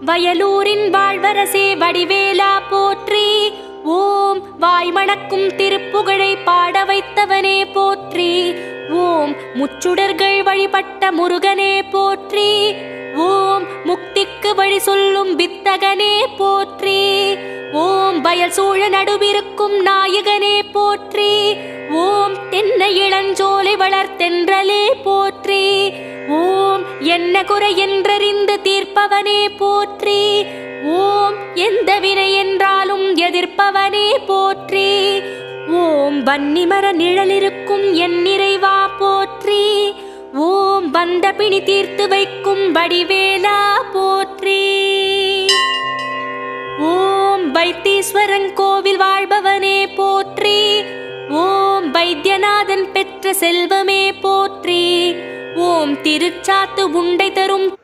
வயலூரின் வாழ்வரசே வடிவேலா போற்றி. ஓம் வாய்மணக்கும் திருப்புகழை பாட வைத்தவனே போற்றி. ஓம் முச்சுடர்கள் வழிபட்ட முருகனே போற்றி. ஓம் முக்திக்கு வழி சொல்லும் வித்தகனே போற்றி. ஓம் வயல் சூழ நடுவிருக்கும் நாயகனே போற்றி. ஓம் தென்னை இளஞ்சோலை வளர்த்தென்றலே போற்றி. ஓம் என்ன குறை என்றறிந்து தீர்ப்பவனே போற்றி. ஓம் எந்த வினை என்றாலும் எதிர்ப்பவனே போற்றி. ஓம் வன்னிமர நிழலிருக்கும் என் நிறைவா போற்றி. ஓம் வந்த பிணி தீர்த்து வைக்கும் வடிவேலா போற்றி. ஓம் வைத்தீஸ்வரன் கோவில் வாழ்பவனே போற்றி. ஓம் வைத்தியநாதன் பெற்ற செல்வமே போற்றி. ஓம் திருச்சாத்து உண்டை தரும்